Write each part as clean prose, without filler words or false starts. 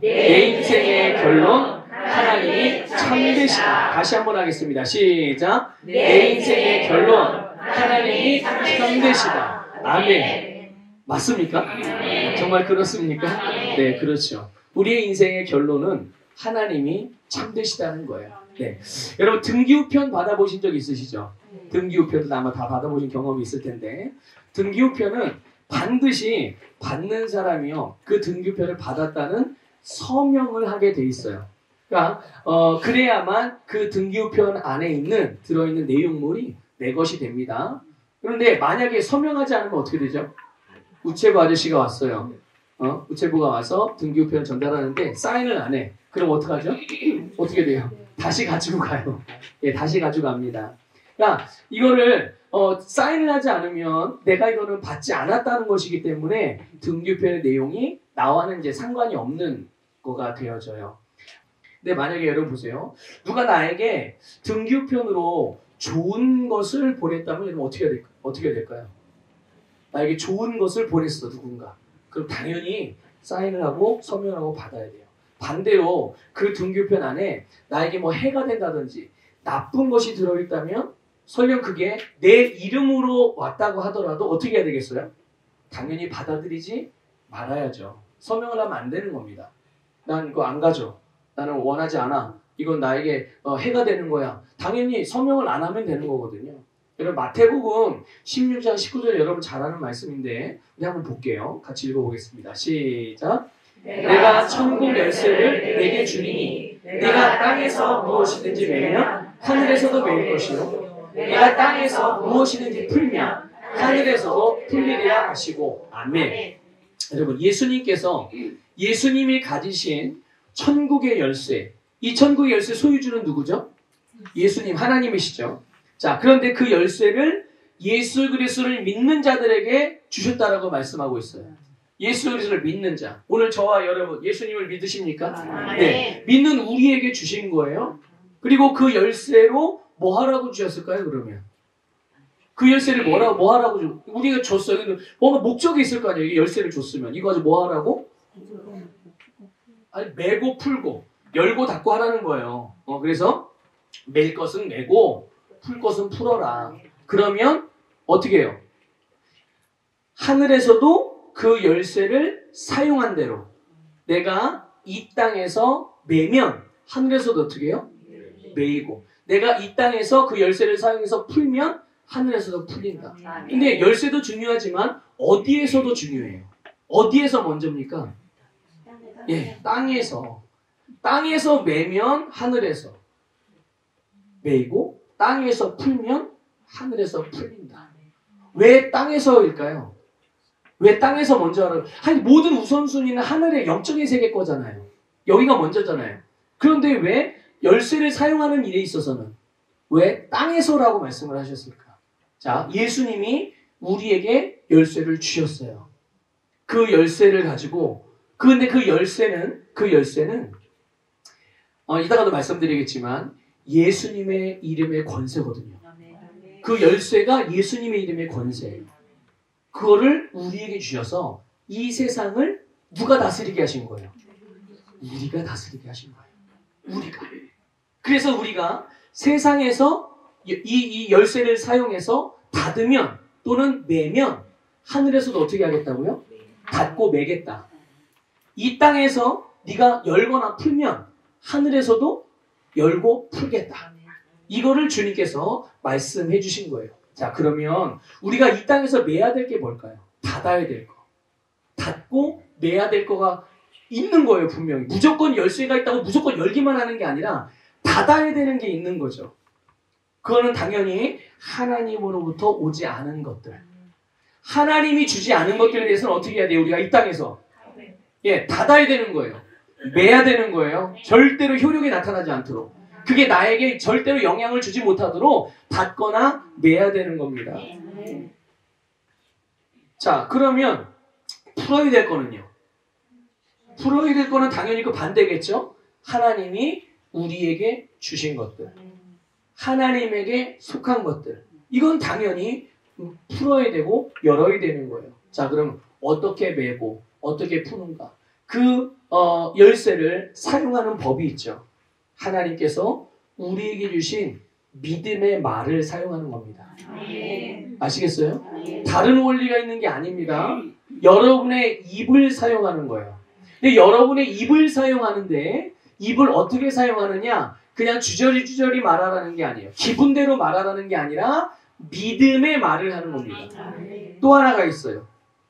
내 인생의 결론 하나님이 참되시다. 다시 한번 하겠습니다. 시작. 내 인생의 결론 하나님이 참되시다. 아멘. 맞습니까? 정말 그렇습니까? 네, 그렇죠. 우리의 인생의 결론은 하나님이 참되시다는 거예요. 네. 여러분 등기우편 받아보신 적 있으시죠? 등기우편도 아마 다 받아보신 경험이 있을 텐데, 등기우편은 반드시 받는 사람이요 그 등기우편을 받았다는 서명을 하게 돼 있어요. 그러니까 그래야만 그 등기우편 안에 들어있는 내용물이 내 것이 됩니다. 그런데 만약에 서명하지 않으면 어떻게 되죠? 우체부 아저씨가 왔어요. 우체부가 와서 등기우편 전달하는데 사인을 안 해. 그럼 어떡하죠? 어떻게 돼요? 다시 가지고 가요. 예, 다시 가지고 갑니다. 그러니까 이거를 사인을 하지 않으면 내가 이거는 받지 않았다는 것이기 때문에 등기우편의 내용이 나와는 이제 상관이 없는 거가 되어져요. 근데 만약에 여러분 보세요. 누가 나에게 등기우편으로 좋은 것을 보냈다면 여러분 어떻게 해야 될까요? 나에게 좋은 것을 보냈어 누군가. 그럼 당연히 사인을 하고 서명하고 받아야 돼요. 반대로 그 등기우편 안에 나에게 뭐 해가 된다든지 나쁜 것이 들어있다면 설령 그게 내 이름으로 왔다고 하더라도 어떻게 해야 되겠어요? 당연히 받아들이지 말아야죠. 서명을 하면 안 되는 겁니다. 난 이거 안 가져. 나는 원하지 않아. 이건 나에게 해가 되는 거야. 당연히 서명을 안 하면 되는 거거든요. 여러분 마태복음 16장 19절 여러분 잘 아는 말씀인데 우리 한번 볼게요. 같이 읽어보겠습니다. 시작. 내가 천국 열쇠를 내게 주리니 내가 땅에서 무엇이든지 매면 하늘에서도 매일 것이요 내가 땅에서 무엇이든지 풀면 하늘에서도 풀리리라 하시고 아멘. 여러분 예수님께서 예수님이 가지신 천국의 열쇠, 이 천국의 열쇠 소유주는 누구죠? 예수님 하나님이시죠. 자, 그런데 그 열쇠를 예수 그리스도를 믿는 자들에게 주셨다라고 말씀하고 있어요. 예수 그리스도를 믿는 자. 오늘 저와 여러분 예수님을 믿으십니까? 네. 믿는 우리에게 주신 거예요. 그리고 그 열쇠로 뭐 하라고 주셨을까요, 그러면? 그 열쇠를 뭐 하라고 우리가 줬어요. 뭔가 목적이 있을 거 아니에요. 열쇠를 줬으면. 이거 가지고 뭐 하라고? 아니, 매고 풀고 열고 닫고 하라는 거예요. 그래서 맬 것은 매고 풀 것은 풀어라. 그러면 어떻게 해요? 하늘에서도 그 열쇠를 사용한 대로 내가 이 땅에서 매면 하늘에서도 어떻게 해요? 매이고 내가 이 땅에서 그 열쇠를 사용해서 풀면 하늘에서도 풀린다. 근데 열쇠도 중요하지만 어디에서도 중요해요. 어디에서 먼저입니까? 예, 땅에서 매면 하늘에서 매이고 땅에서 풀면 하늘에서 풀린다. 왜 땅에서일까요? 왜 땅에서 먼저 하라고? 아니, 모든 우선순위는 하늘의 영적인 세계 거잖아요. 여기가 먼저잖아요. 그런데 왜 열쇠를 사용하는 일에 있어서는 왜 땅에서라고 말씀을 하셨을까? 자, 예수님이 우리에게 열쇠를 주셨어요. 그 열쇠를 가지고 근데 그 열쇠는 이따가도 말씀드리겠지만 예수님의 이름의 권세거든요. 그 열쇠가 예수님의 이름의 권세예요. 그거를 우리에게 주셔서 이 세상을 누가 다스리게 하신 거예요? 우리가 다스리게 하신 거예요. 우리가. 그래서 우리가 세상에서 이 열쇠를 사용해서 닫으면 또는 매면 하늘에서도 어떻게 하겠다고요? 닫고 매겠다. 이 땅에서 네가 열거나 풀면 하늘에서도 열고 풀겠다. 이거를 주님께서 말씀해 주신 거예요. 자, 그러면 우리가 이 땅에서 매야 될 게 뭘까요? 닫아야 될 거. 닫고 매야 될 거가 있는 거예요, 분명히. 무조건 열쇠가 있다고 무조건 열기만 하는 게 아니라 닫아야 되는 게 있는 거죠. 그거는 당연히 하나님으로부터 오지 않은 것들. 하나님이 주지 않은 것들에 대해서는 어떻게 해야 돼요? 우리가 이 땅에서. 예, 닫아야 되는 거예요. 매야 되는 거예요. 절대로 효력이 나타나지 않도록. 그게 나에게 절대로 영향을 주지 못하도록 닫거나 매야 되는 겁니다. 자, 그러면 풀어야 될 거는요. 풀어야 될 거는 당연히 그 반대겠죠. 하나님이 우리에게 주신 것들. 하나님에게 속한 것들. 이건 당연히 풀어야 되고 열어야 되는 거예요. 자, 그럼 어떻게 매고 어떻게 푸는가? 그 열쇠를 사용하는 법이 있죠. 하나님께서 우리에게 주신 믿음의 말을 사용하는 겁니다. 아시겠어요? 다른 원리가 있는 게 아닙니다. 여러분의 입을 사용하는 거예요. 근데 여러분의 입을 사용하는데 입을 어떻게 사용하느냐? 그냥 주저리 말하라는 게 아니에요. 기분대로 말하라는 게 아니라 믿음의 말을 하는 겁니다. 또 하나가 있어요.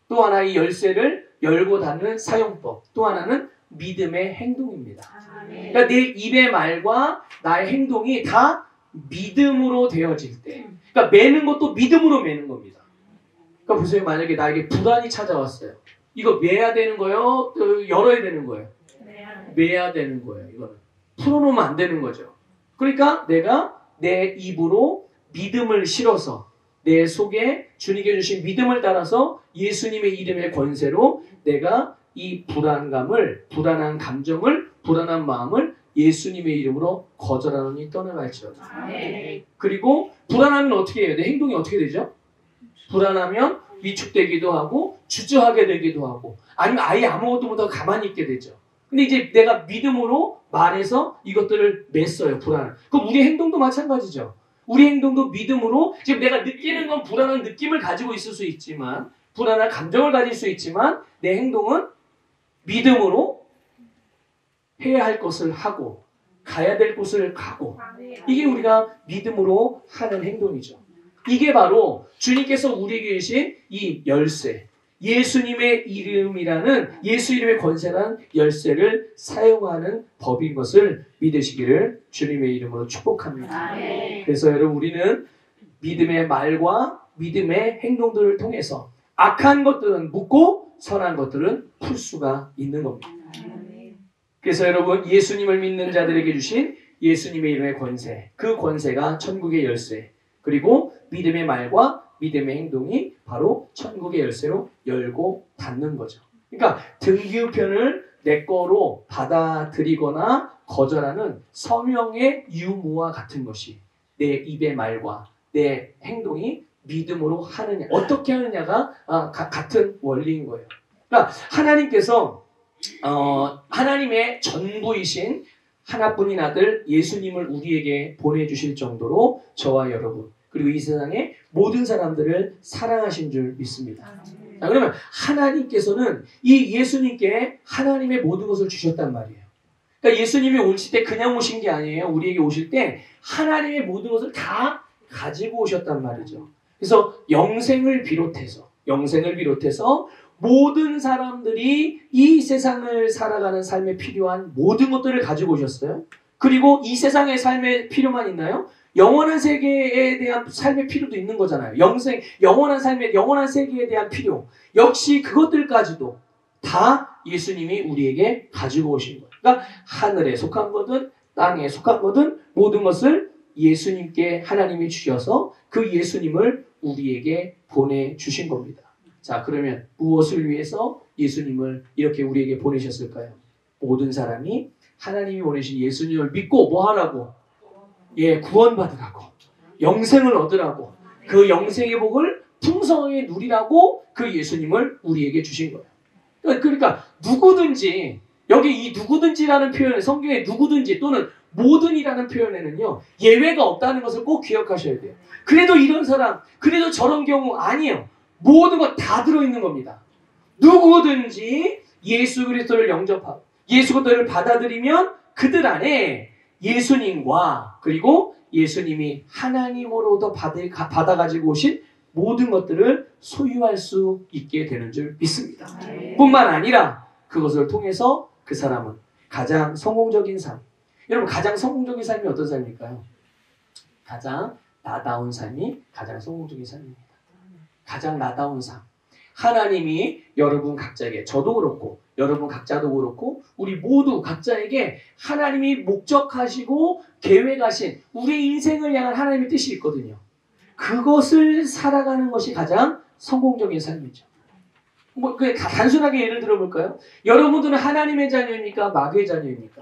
또 하나 이 열쇠를 열고 닫는 사용법. 또 하나는 믿음의 행동입니다. 그러니까 내 입의 말과 나의 행동이 다 믿음으로 되어질 때. 그러니까 매는 것도 믿음으로 매는 겁니다. 그러니까 보세요. 만약에 나에게 불안이 찾아왔어요. 이거 매야 되는 거예요? 열어야 되는 거예요? 매야 되는 거예요. 이거는 풀어놓으면 안 되는 거죠. 그러니까 내가 내 입으로 믿음을 실어서 내 속에 주님께 주신 믿음을 따라서 예수님의 이름의 권세로 내가 이 불안한 감정을, 불안한 마음을 예수님의 이름으로 거절하노니 떠나갈지어다. 그리고 불안하면 어떻게 해요? 내 행동이 어떻게 되죠? 불안하면 위축되기도 하고 주저하게 되기도 하고 아니면 아예 아무것도 못하고 가만히 있게 되죠. 근데 이제 내가 믿음으로 말해서 이것들을 맸어요. 불안을. 그럼 우리 행동도 마찬가지죠. 우리 행동도 믿음으로 지금 내가 느끼는 건 불안한 느낌을 가지고 있을 수 있지만 불안한 감정을 가질 수 있지만 내 행동은 믿음으로 해야 할 것을 하고 가야 될 곳을 가고 이게 우리가 믿음으로 하는 행동이죠. 이게 바로 주님께서 우리에게 주신 이 열쇠 예수님의 이름이라는 예수 이름의 권세라는 열쇠를 사용하는 법인 것을 믿으시기를 주님의 이름으로 축복합니다. 그래서 여러분 우리는 믿음의 말과 믿음의 행동들을 통해서 악한 것들은 묻고 선한 것들은 풀 수가 있는 겁니다. 그래서 여러분 예수님을 믿는 자들에게 주신 예수님의 이름의 권세 그 권세가 천국의 열쇠 그리고 믿음의 말과 믿음의 행동이 바로 천국의 열쇠로 열고 닫는 거죠. 그러니까 등기우편을 내 거로 받아들이거나 거절하는 서명의 유무와 같은 것이 내 입의 말과 내 행동이 믿음으로 하느냐 어떻게 하느냐가 같은 원리인 거예요. 그러니까 하나님께서 하나님의 전부이신 하나뿐인 아들 예수님을 우리에게 보내주실 정도로 저와 여러분 그리고 이 세상의 모든 사람들을 사랑하신 줄 믿습니다. 자, 그러면 하나님께서는 이 예수님께 하나님의 모든 것을 주셨단 말이에요. 그러니까 예수님이 오실 때 그냥 오신 게 아니에요. 우리에게 오실 때 하나님의 모든 것을 다 가지고 오셨단 말이죠. 그래서 영생을 비롯해서 모든 사람들이 이 세상을 살아가는 삶에 필요한 모든 것들을 가지고 오셨어요. 그리고 이 세상의 삶에 필요만 있나요? 영원한 세계에 대한 삶의 필요도 있는 거잖아요. 영원한 세계에 대한 필요. 역시 그것들까지도 다 예수님이 우리에게 가지고 오신 거예요. 그러니까 하늘에 속한 거든 땅에 속한 거든 모든 것을 예수님께 하나님이 주셔서 그 예수님을 우리에게 보내주신 겁니다. 자, 그러면 무엇을 위해서 예수님을 이렇게 우리에게 보내셨을까요? 모든 사람이 하나님이 보내신 예수님을 믿고 뭐 하라고? 구원받으라고. 영생을 얻으라고. 그 영생의 복을 풍성하게 누리라고 그 예수님을 우리에게 주신 거예요. 그러니까 누구든지 여기 이 누구든지라는 표현에 성경에 누구든지 또는 모든이라는 표현에는요. 예외가 없다는 것을 꼭 기억하셔야 돼요. 그래도 이런 사람, 그래도 저런 경우 아니에요. 모든 것 다 들어있는 겁니다. 누구든지 예수 그리스도를 영접하고 예수 그리스도를 받아들이면 그들 안에 예수님과 그리고 예수님이 하나님으로도 받아가지고 오신 모든 것들을 소유할 수 있게 되는 줄 믿습니다. 뿐만 아니라 그것을 통해서 그 사람은 가장 성공적인 삶. 여러분 가장 성공적인 삶이 어떤 삶일까요? 가장 나다운 삶이 가장 성공적인 삶입니다. 가장 나다운 삶. 하나님이 여러분 각자에게 저도 그렇고 여러분 각자도 그렇고 우리 모두 각자에게 하나님이 목적하시고 계획하신 우리 인생을 향한 하나님의 뜻이 있거든요. 그것을 살아가는 것이 가장 성공적인 삶이죠. 단순하게 예를 들어볼까요? 여러분들은 하나님의 자녀입니까? 마귀의 자녀입니까?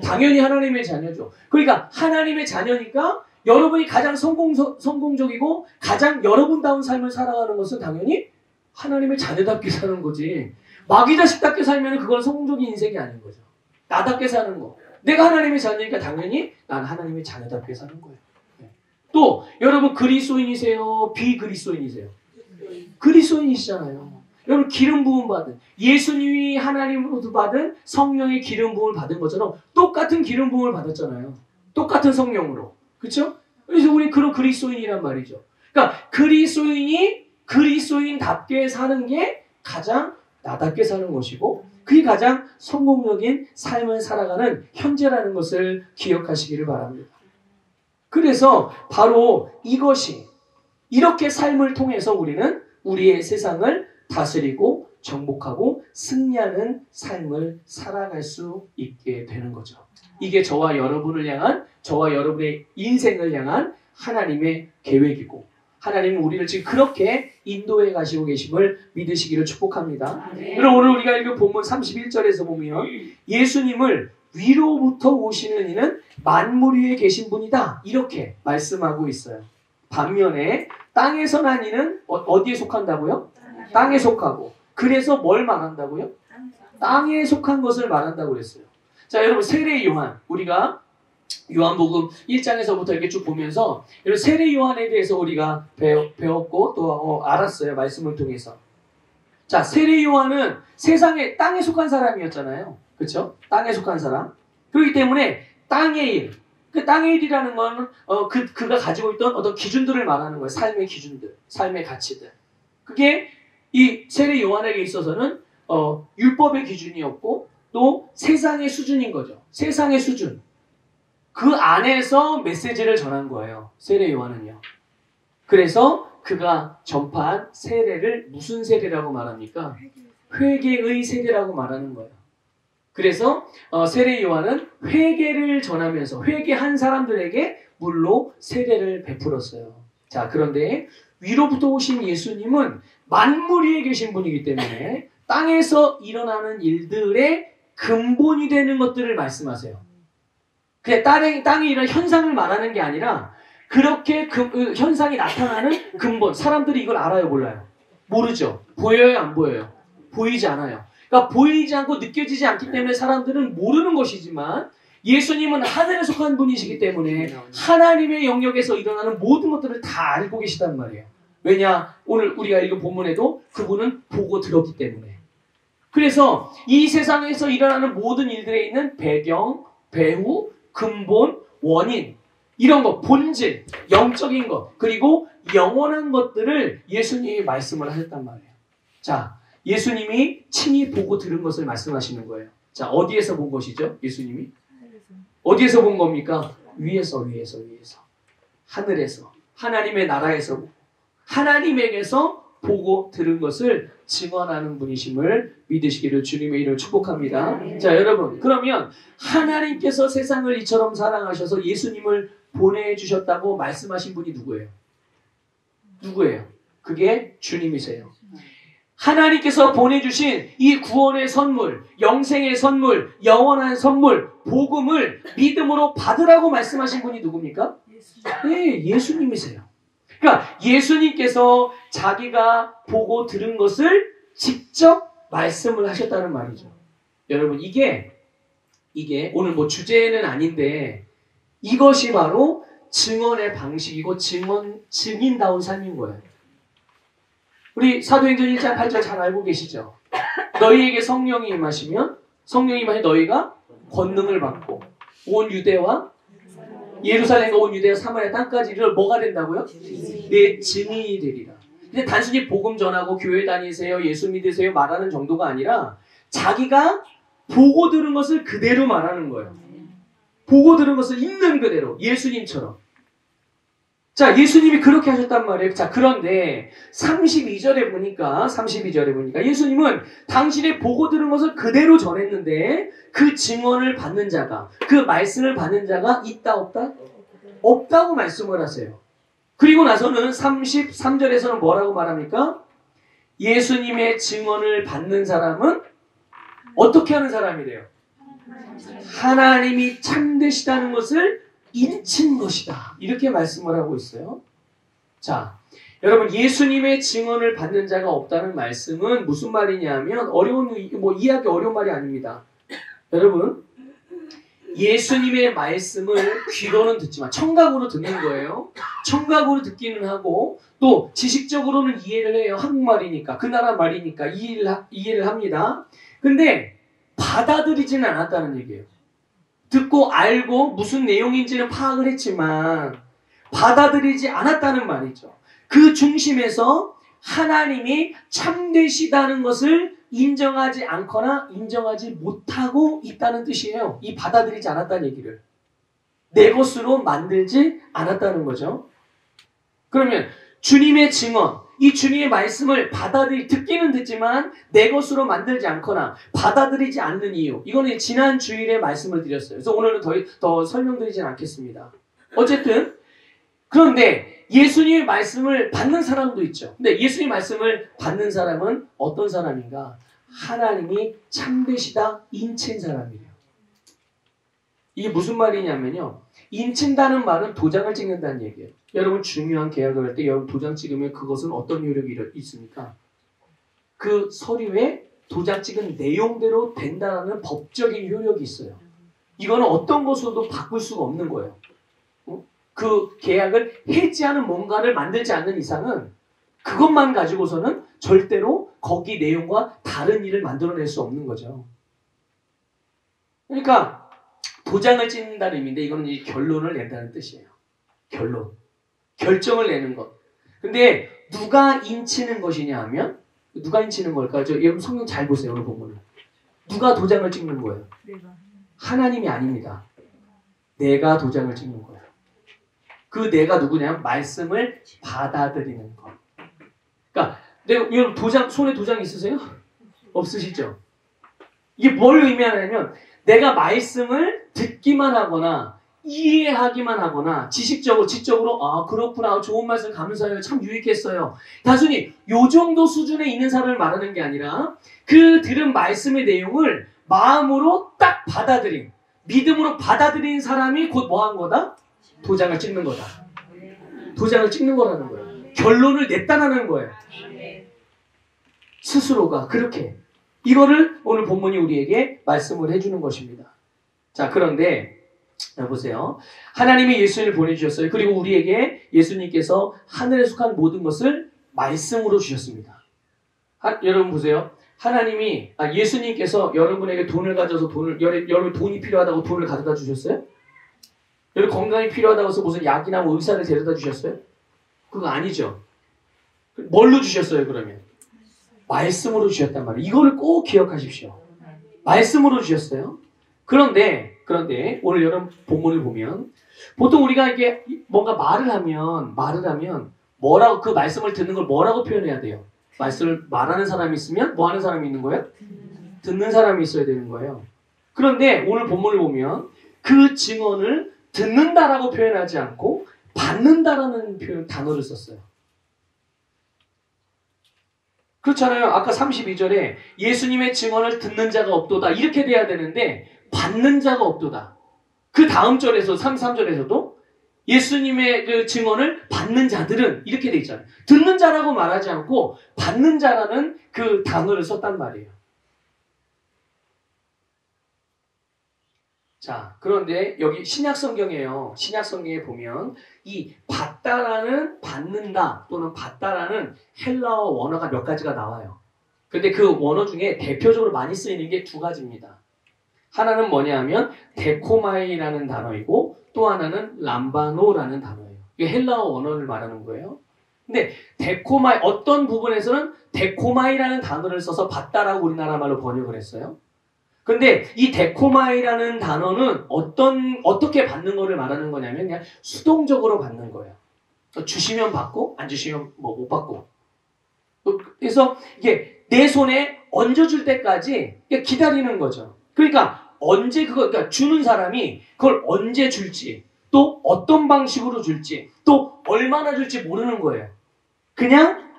당연히 하나님의 자녀죠. 그러니까 하나님의 자녀니까 여러분이 가장 성공적이고 가장 여러분다운 삶을 살아가는 것은 당연히 하나님의 자녀답게 사는 거지. 마귀 자식답게 살면 그건 성공적인 인생이 아닌 거죠. 나답게 사는 거. 내가 하나님의 자녀니까 당연히 난 하나님의 자녀답게 사는 거예요. 또 여러분 그리스도인이세요? 비그리스도인이세요? 그리스도인이시잖아요. 여러분 기름 부음 받은 예수님이 하나님으로부터 받은 성령의 기름 부음을 받은 것처럼 똑같은 기름 부음을 받았잖아요. 똑같은 성령으로. 그렇죠? 그래서 우리 그런 그리스도인이란 말이죠. 그러니까 그리스도인이 그리스도인답게 사는 게 가장 나답게 사는 것이고 그게 가장 성공적인 삶을 살아가는 현재라는 것을 기억하시기를 바랍니다. 그래서 바로 이것이 이렇게 삶을 통해서 우리는 우리의 세상을 다스리고 정복하고 승리하는 삶을 살아갈 수 있게 되는 거죠. 이게 저와 여러분을 향한 저와 여러분의 인생을 향한 하나님의 계획이고 하나님은 우리를 지금 그렇게 인도해 가시고 계심을 믿으시기를 축복합니다. 그럼 오늘 우리가 읽은 본문 31절에서 보면 예수님을 위로부터 오시는 이는 만물 위에 계신 분이다. 이렇게 말씀하고 있어요. 반면에 땅에서 난 이는 어디에 속한다고요? 땅에 속하고. 그래서 뭘 말한다고요? 땅에 속한 것을 말한다고 그랬어요. 자, 여러분 세례 요한 우리가 요한복음 1장에서부터 이렇게 쭉 보면서 이런 세례 요한에 대해서 우리가 배웠고 또 알았어요. 말씀을 통해서. 자, 세례 요한은 세상에 땅에 속한 사람이었잖아요. 그렇죠? 땅에 속한 사람. 그렇기 때문에 땅의 일. 그 땅의 일이라는 건 그가 가지고 있던 어떤 기준들을 말하는 거예요. 삶의 기준들, 삶의 가치들. 그게 이 세례 요한에게 있어서는 율법의 기준이었고 또 세상의 수준인 거죠. 세상의 수준. 그 안에서 메시지를 전한 거예요. 세례 요한은요. 그래서 그가 전파한 세례를 무슨 세례라고 말합니까? 회개의 세례라고 말하는 거예요. 그래서 세례 요한은 회개를 전하면서 회개한 사람들에게 물로 세례를 베풀었어요. 자, 그런데 위로부터 오신 예수님은 만물 위에 계신 분이기 때문에 땅에서 일어나는 일들의 근본이 되는 것들을 말씀하세요. 그냥 땅에 이런 현상을 말하는 게 아니라 그렇게 그 현상이 나타나는 근본. 사람들이 이걸 알아요, 몰라요? 모르죠. 보여요, 안 보여요? 보이지 않아요. 그러니까 보이지 않고 느껴지지 않기 때문에 사람들은 모르는 것이지만 예수님은 하늘에 속한 분이시기 때문에 하나님의 영역에서 일어나는 모든 것들을 다 알고 계시단 말이에요. 왜냐? 오늘 우리가 읽은 본문에도 그분은 보고 들었기 때문에. 그래서 이 세상에서 일어나는 모든 일들에 있는 배경, 배후, 근본, 원인, 이런 것, 본질, 영적인 것, 그리고 영원한 것들을 예수님이 말씀을 하셨단 말이에요. 자, 예수님이 친히 보고 들은 것을 말씀하시는 거예요. 자, 어디에서 본 것이죠? 예수님이? 어디에서 본 겁니까? 위에서. 하늘에서. 하나님의 나라에서. 하나님에게서 보고 들은 것을 증언하는 분이심을 믿으시기를 주님의 이름을 축복합니다. 자, 여러분, 그러면 하나님께서 세상을 이처럼 사랑하셔서 예수님을 보내주셨다고 말씀하신 분이 누구예요? 누구예요? 그게 주님이세요. 하나님께서 보내주신 이 구원의 선물, 영생의 선물, 영원한 선물, 복음을 믿음으로 받으라고 말씀하신 분이 누굽니까? 네, 예수님이세요. 그러니까 예수님께서 자기가 보고 들은 것을 직접 말씀을 하셨다는 말이죠. 여러분, 이게 오늘 뭐 주제는 아닌데 이것이 바로 증언의 방식이고 증인다운 삶인 거예요. 우리 사도행전 1장 8절 잘 알고 계시죠? 너희에게 성령이 임하시면 너희가 권능을 받고 온 유대와 예루살렘과 온 유대와 사마리아 땅까지를 뭐가 된다고요? 내 증인이 되리라. 근데 단순히 복음 전하고 교회 다니세요, 예수 믿으세요 말하는 정도가 아니라 자기가 보고 들은 것을 그대로 말하는 거예요. 보고 들은 것을 있는 그대로 예수님처럼. 자, 예수님이 그렇게 하셨단 말이에요. 자, 그런데 32절에 보니까 예수님은 당신의 보고 들은 것을 그대로 전했는데 그 증언을 받는 자가, 그 말씀을 받는 자가 있다 없다? 없다고 말씀을 하세요. 그리고 나서는 33절에서는 뭐라고 말합니까? 예수님의 증언을 받는 사람은 어떻게 하는 사람이래요? 하나님이 참되시다는 것을 인친 것이다. 이렇게 말씀을 하고 있어요. 자, 여러분 예수님의 증언을 받는 자가 없다는 말씀은 무슨 말이냐면 이해하기 어려운 말이 아닙니다. 여러분 예수님의 말씀을 귀로는 듣지만 청각으로 듣는 거예요. 청각으로 듣기는 하고 또 지식적으로는 이해를 해요. 한국말이니까 그 나라 말이니까 이해를 합니다. 근데 받아들이지는 않았다는 얘기예요. 듣고 알고 무슨 내용인지는 파악을 했지만 받아들이지 않았다는 말이죠. 그 중심에서 하나님이 참되시다는 것을 인정하지 않거나 인정하지 못하고 있다는 뜻이에요. 이 받아들이지 않았다는 얘기를. 내 것으로 만들지 않았다는 거죠. 그러면 주님의 증언, 이 주님의 말씀을 듣기는 듣지만 내 것으로 만들지 않거나 받아들이지 않는 이유. 이거는 지난 주일에 말씀을 드렸어요. 그래서 오늘은 더 설명드리진 않겠습니다. 어쨌든 그런데 예수님의 말씀을 받는 사람도 있죠. 근데 예수님의 말씀을 받는 사람은 어떤 사람인가? 하나님이 참되시다 인친 사람이에요. 이게 무슨 말이냐면요. 인친다는 말은 도장을 찍는다는 얘기예요. 여러분 중요한 계약을 할 때 여러분 도장 찍으면 그것은 어떤 효력이 있습니까? 그 서류에 도장 찍은 내용대로 된다는 법적인 효력이 있어요. 이거는 어떤 것으로도 바꿀 수가 없는 거예요. 그 계약을 해지하는 뭔가를 만들지 않는 이상은 그것만 가지고서는 절대로 거기 내용과 다른 일을 만들어낼 수 없는 거죠. 그러니까 도장을 찍는다는 의미인데 이거는 이 결론을 낸다는 뜻이에요. 결론. 결정을 내는 것. 근데 누가 인치는 것이냐 하면 누가 인치는 걸까요? 여러분 성경 잘 보세요. 오늘 본문을. 누가 도장을 찍는 거예요? 하나님이 아닙니다. 내가 도장을 찍는 거예요. 그 내가 누구냐면 말씀을 받아들이는 것. 그러니까 여러분 손에 도장 있으세요? 없으시죠? 이게 뭘 의미하냐면 내가 말씀을 듣기만 하거나 이해하기만 하거나 지적으로 그렇구나 좋은 말씀 감사해요 참 유익했어요 단순히 요 정도 수준에 있는 사람을 말하는 게 아니라 그 들은 말씀의 내용을 마음으로 딱 받아들인 믿음으로 받아들인 사람이 곧 뭐 한 거다? 도장을 찍는 거다. 도장을 찍는 거라는 거예요. 결론을 냈다라는 거예요. 스스로가 그렇게 이거를 오늘 본문이 우리에게 말씀을 해주는 것입니다. 자, 그런데 보세요. 하나님이 예수님을 보내주셨어요. 그리고 우리에게 예수님께서 하늘에 속한 모든 것을 말씀으로 주셨습니다. 여러분 보세요. 예수님께서 여러분에게 돈을 가져서 여러분 돈이 필요하다고 돈을 가져다 주셨어요? 여러분 건강이 필요하다고 해서 무슨 약이나 의사를 데려다 주셨어요? 그거 아니죠. 뭘로 주셨어요, 그러면? 말씀으로 주셨단 말이에요. 이거를 꼭 기억하십시오. 말씀으로 주셨어요. 그런데 오늘 여러분 본문을 보면 보통 우리가 이게 뭔가 말을 하면 뭐라고 그 말씀을 듣는 걸 뭐라고 표현해야 돼요? 말씀을 말하는 사람이 있으면 뭐 하는 사람이 있는 거예요? 듣는 사람이 있어야 되는 거예요. 그런데 오늘 본문을 보면 그 증언을 듣는다라고 표현하지 않고 받는다라는 단어를 썼어요. 그렇잖아요. 아까 32절에 예수님의 증언을 듣는 자가 없도다. 이렇게 돼야 되는데 받는 자가 없도다. 그 다음 절에서 33절에서도 예수님의 그 증언을 받는 자들은 이렇게 돼 있잖아요. 듣는 자라고 말하지 않고 받는 자라는 그 단어를 썼단 말이에요. 자, 그런데 여기 신약성경이에요. 신약성경에 보면 이 받는다 또는 받다라는 헬라어 원어가 몇 가지가 나와요. 근데 그 원어 중에 대표적으로 많이 쓰이는 게 두 가지입니다. 하나는 뭐냐 하면 데코마이라는 단어이고 또 하나는 람바노라는 단어예요. 이게 헬라어 원어를 말하는 거예요. 근데 데코마이 어떤 부분에서는 데코마이라는 단어를 써서 받다라고 우리나라 말로 번역을 했어요. 근데 이 데코마이라는 단어는 어떻게 받는 거를 말하는 거냐면 그냥 수동적으로 받는 거예요. 주시면 받고 안 주시면 뭐 못 받고. 그래서 이게 내 손에 얹어줄 때까지 기다리는 거죠. 그러니까 그러니까 주는 사람이 그걸 언제 줄지 또 어떤 방식으로 줄지 또 얼마나 줄지 모르는 거예요. 그냥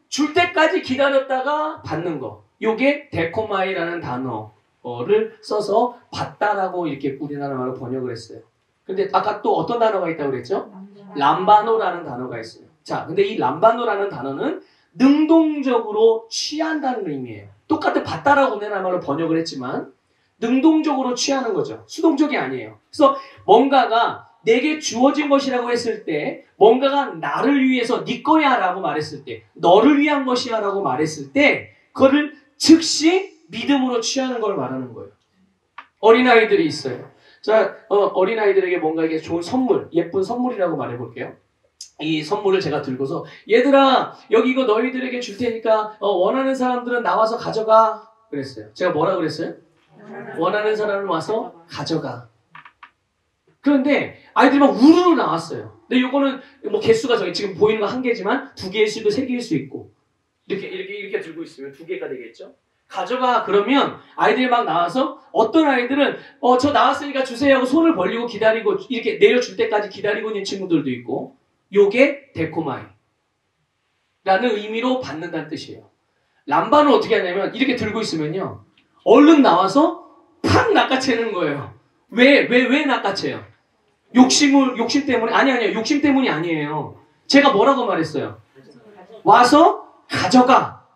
줄 때까지 기다렸다가 받는 거. 요게 데코마이라는 단어를 써서 받다라고 이렇게 우리나라 말로 번역을 했어요. 근데 아까 또 어떤 단어가 있다고 그랬죠? 람바노라는 단어가 있어요. 자, 근데 이 람바노라는 단어는 능동적으로 취한다는 의미예요. 똑같은 받다라고 내나마로 번역을 했지만 능동적으로 취하는 거죠. 수동적이 아니에요. 그래서 뭔가가 내게 주어진 것이라고 했을 때, 뭔가가 나를 위해서 네 거야 라고 말했을 때, 너를 위한 것이야 라고 말했을 때, 그거를 즉시 믿음으로 취하는 걸 말하는 거예요. 어린아이들이 있어요. 자, 어린아이들에게 뭔가 이게 좋은 선물, 예쁜 선물이라고 말해볼게요. 이 선물을 제가 들고서, 얘들아, 여기 이거 너희들에게 줄 테니까, 원하는 사람들은 나와서 가져가. 그랬어요. 제가 뭐라 그랬어요? 원하는 사람은 와서 가져가. 그런데 아이들이 막 우르르 나왔어요. 근데 요거는 뭐 개수가 저기 지금 보이는 거 한 개지만 두 개일 수도 세 개일 수 있고. 이렇게 들고 있으면 두 개가 되겠죠? 가져가. 그러면 아이들이 막 나와서 어떤 아이들은 저 나왔으니까 주세요 하고 손을 벌리고 기다리고 이렇게 내려줄 때까지 기다리고 있는 친구들도 있고, 요게 데코마이 라는 의미로 받는다는 뜻이에요. 람바는 어떻게 하냐면 이렇게 들고 있으면요, 얼른 나와서 팍 낚아채는 거예요. 왜 낚아채요? 욕심 때문에? 아니요. 욕심 때문이 아니에요. 제가 뭐라고 말했어요? 와서 가져가.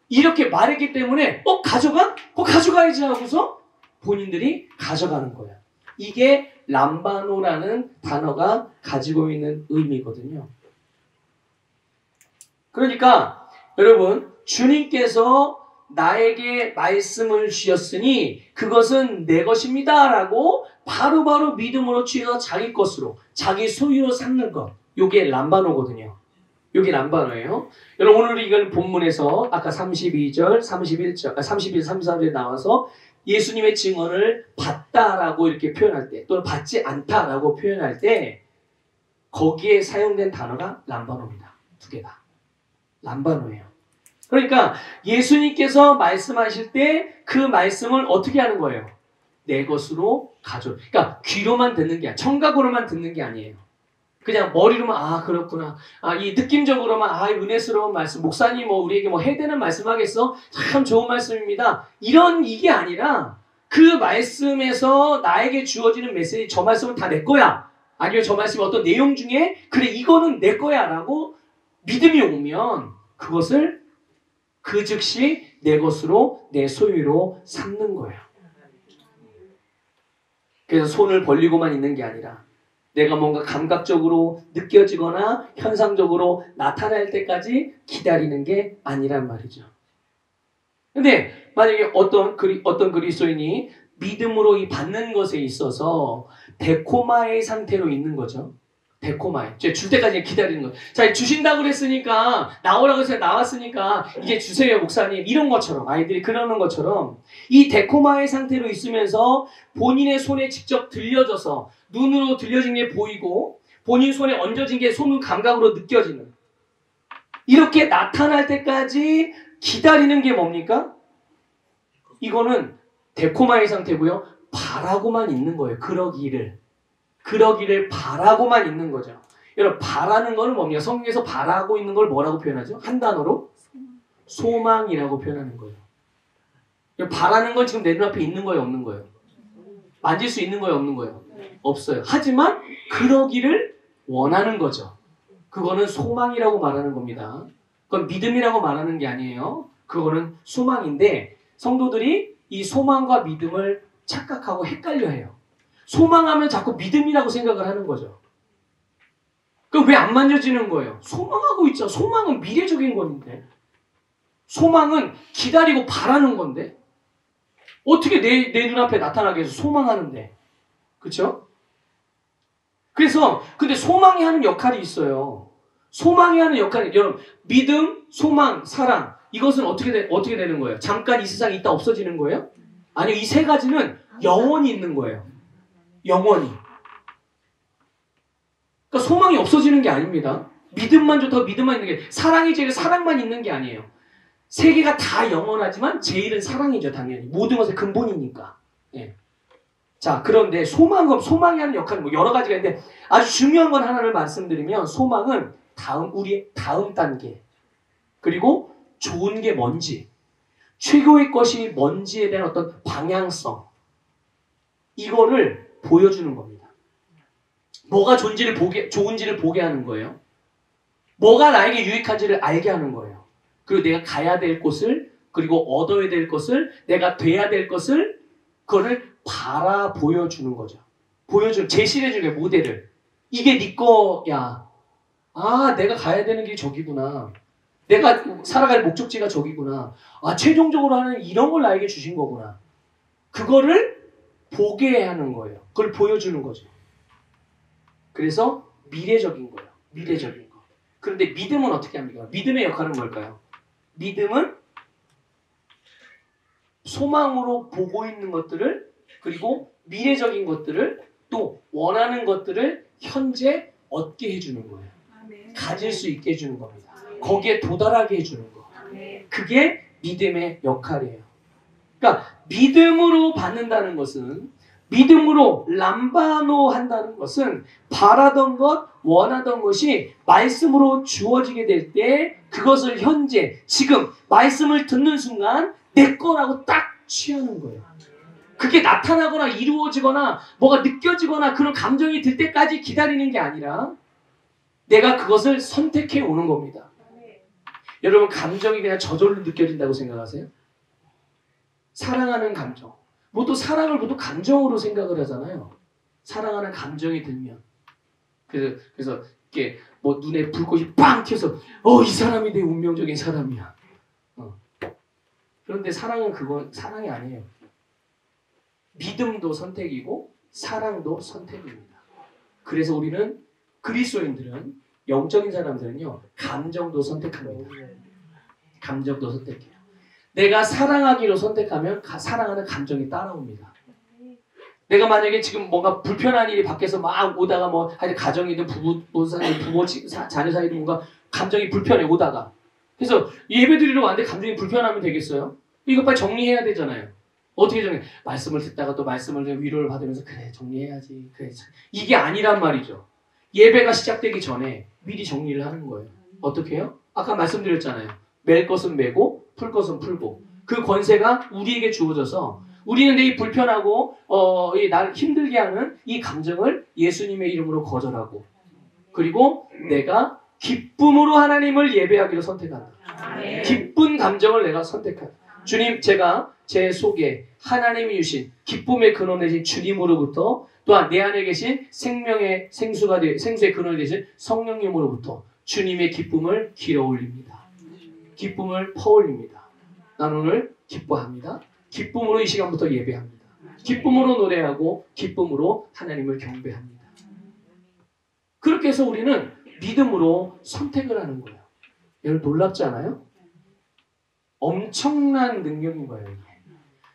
이렇게 말했기 때문에 가져가? 가져가야지 하고서 본인들이 가져가는 거예요. 이게 람바노라는 단어가 가지고 있는 의미거든요. 그러니까 여러분, 주님께서 나에게 말씀을 주셨으니 그것은 내 것입니다 라고 바로바로 믿음으로 취해서 자기 것으로, 자기 소유로 삼는 것, 요게 람바노거든요. 요게 람바노예요. 여러분, 오늘 이걸 본문에서 아까 32절, 31절, 31, 33절에 나와서 예수님의 증언을 받다라고 이렇게 표현할 때, 또는 받지 않다라고 표현할 때 거기에 사용된 단어가 람바노입니다. 두 개다. 람바노예요. 그러니까 예수님께서 말씀하실 때 그 말씀을 어떻게 하는 거예요? 내 것으로 가져. 그러니까 귀로만 듣는 게 아니에요. 청각으로만 듣는 게 아니에요. 그냥 머리로만 그렇구나. 이 느낌적으로만 은혜스러운 말씀. 목사님 우리에게 해대는 말씀하겠어? 참 좋은 말씀입니다. 이게 아니라 그 말씀에서 나에게 주어지는 메시지, 저 말씀은 다 내 거야. 아니면 저 말씀이 어떤 내용 중에 그래 이거는 내 거야 라고 믿음이 오면 그것을 그 즉시 내 것으로, 내 소유로 삼는 거예요. 그래서 손을 벌리고만 있는 게 아니라 내가 뭔가 감각적으로 느껴지거나 현상적으로 나타날 때까지 기다리는 게 아니란 말이죠. 근데 만약에 어떤 그리스도인이 믿음으로 이 받는 것에 있어서 데코마의 상태로 있는 거죠. 데코마이. 줄 때까지 기다리는 거예요. 자, 주신다고 그랬으니까, 나오라고 해서 나왔으니까, 이제 주세요, 목사님. 이런 것처럼, 아이들이 그러는 것처럼, 이 데코마의 상태로 있으면서 본인의 손에 직접 들려져서, 눈으로 들려진 게 보이고, 본인 손에 얹어진 게 손 감각으로 느껴지는. 이렇게 나타날 때까지 기다리는 게 뭡니까? 이거는 데코마의 상태고요. 바라고만 있는 거예요. 그러기를 바라고만 있는 거죠. 여러분, 바라는 거는 뭡니까? 성경에서 바라고 있는 걸 뭐라고 표현하죠? 한 단어로? 소망이라고 표현하는 거예요. 바라는 건 지금 내 눈앞에 있는 거예요? 없는 거예요? 만질 수 있는 거예요? 없는 거예요? 없어요. 하지만 그러기를 원하는 거죠. 그거는 소망이라고 말하는 겁니다. 그건 믿음이라고 말하는 게 아니에요. 그거는 소망인데 성도들이 이 소망과 믿음을 착각하고 헷갈려 해요. 소망하면 자꾸 믿음이라고 생각을 하는 거죠. 그럼 왜 안 만져지는 거예요? 소망하고 있죠. 소망은 미래적인 건데. 소망은 기다리고 바라는 건데. 어떻게 내 눈앞에 나타나게 해서 소망하는데. 그쵸? 그래서 근데 소망이 하는 역할이 있어요. 소망이 하는 역할이, 여러분, 믿음, 소망, 사랑, 이것은 어떻게 되는 거예요? 잠깐 이 세상에 있다 없어지는 거예요? 아니요, 이 세 가지는 영원히 있는 거예요. 영원히. 그러니까 소망이 없어지는 게 아닙니다. 믿음만 좋다고 믿음만 있는 게, 사랑이 제일 사랑만 있는 게 아니에요. 세 개가 다 영원하지만 제일은 사랑이죠, 당연히. 모든 것의 근본이니까. 예. 자, 그런데 소망이 하는 역할은 뭐 여러 가지가 있는데 아주 중요한 건 하나를 말씀드리면, 소망은 우리의 다음 단계, 그리고 좋은 게 뭔지, 최고의 것이 뭔지에 대한 어떤 방향성, 이거를 보여주는 겁니다. 뭐가 좋은지를 보게 하는 거예요. 뭐가 나에게 유익한지를 알게 하는 거예요. 그리고 내가 가야 될 곳을, 그리고 얻어야 될 것을, 내가 돼야 될 것을, 그거를 바라 보여주는 거죠. 제시해주는 거예요, 모델을. 이게 네 거야. 아, 내가 가야 되는 길이 저기구나. 내가 살아갈 목적지가 저기구나. 아, 최종적으로 하는 이런 걸 나에게 주신 거구나. 그거를 보게 하는 거예요. 그걸 보여주는 거죠. 그래서 미래적인 거예요. 미래적인 거. 그런데 믿음은 어떻게 합니까? 믿음의 역할은 뭘까요? 믿음은 소망으로 보고 있는 것들을, 그리고 미래적인 것들을, 또 원하는 것들을 현재 얻게 해주는 거예요. 가질 수 있게 해주는 겁니다. 거기에 도달하게 해주는 거. 그게 믿음의 역할이에요. 그러니까 믿음으로 받는다는 것은, 믿음으로 람바노 한다는 것은 바라던 것, 원하던 것이 말씀으로 주어지게 될 때 그것을 현재, 지금 말씀을 듣는 순간 내 거라고 딱 취하는 거예요. 그게 나타나거나 이루어지거나 뭐가 느껴지거나 그런 감정이 들 때까지 기다리는 게 아니라 내가 그것을 선택해 오는 겁니다. 여러분, 감정이 그냥 저절로 느껴진다고 생각하세요? 사랑하는 감정. 모두 사랑을 모두 감정으로 생각을 하잖아요. 사랑하는 감정이 들면. 그래서 이렇게 뭐 눈에 불꽃이 빵 튀어서 이 사람이 내 운명적인 사람이야. 그런데 사랑은 그건 사랑이 아니에요. 믿음도 선택이고 사랑도 선택입니다. 그래서 우리는 그리스도인들은, 영적인 사람들은요, 감정도 선택합니다. 감정도 선택해요. 내가 사랑하기로 선택하면 사랑하는 감정이 따라옵니다. 내가 만약에 지금 뭔가 불편한 일이 밖에서 막 오다가 뭐 하여튼 가정이든 부부 사이, 자녀 사이든 뭔가 감정이 불편해 오다가, 그래서 예배 드리러 왔는데 감정이 불편하면 되겠어요? 이거 빨리 정리해야 되잖아요. 어떻게 정리해? 말씀을 듣다가 또 말씀을 위로를 받으면서 그래 정리해야지. 그래, 이게 아니란 말이죠. 예배가 시작되기 전에 미리 정리를 하는 거예요. 어떻게 해요? 아까 말씀드렸잖아요. 맬 것은 매고 풀 것은 풀고, 그 권세가 우리에게 주어져서 우리는 내 이 불편하고 나를 힘들게 하는 이 감정을 예수님의 이름으로 거절하고, 그리고 내가 기쁨으로 하나님을 예배하기로 선택한다. 기쁜 감정을 내가 선택한다. 주님, 제가 제 속에 하나님이 주신 기쁨의 근원 되신 주님으로부터, 또한 내 안에 계신 생명의 생수의 근원이 되신 성령님으로부터 주님의 기쁨을 길어 올립니다. 기쁨을 퍼올립니다. 난 오늘 기뻐합니다. 기쁨으로 이 시간부터 예배합니다. 기쁨으로 노래하고 기쁨으로 하나님을 경배합니다. 그렇게 해서 우리는 믿음으로 선택을 하는 거예요. 여러분, 놀랍지 않아요? 엄청난 능력인 거예요. 이게.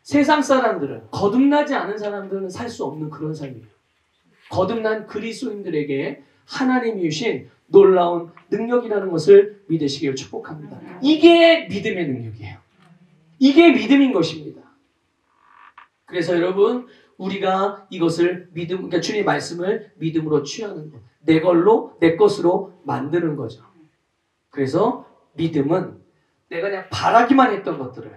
세상 사람들은, 거듭나지 않은 사람들은 살 수 없는 그런 삶이에요. 거듭난 그리스도인들에게 하나님이 주신 놀라운 능력이라는 것을 믿으시길 축복합니다. 이게 믿음의 능력이에요. 이게 믿음인 것입니다. 그래서 여러분, 우리가 이것을 그러니까 주님의 말씀을 믿음으로 취하는 것, 내 걸로, 내 것으로 만드는 거죠. 그래서 믿음은 내가 그냥 바라기만 했던 것들을,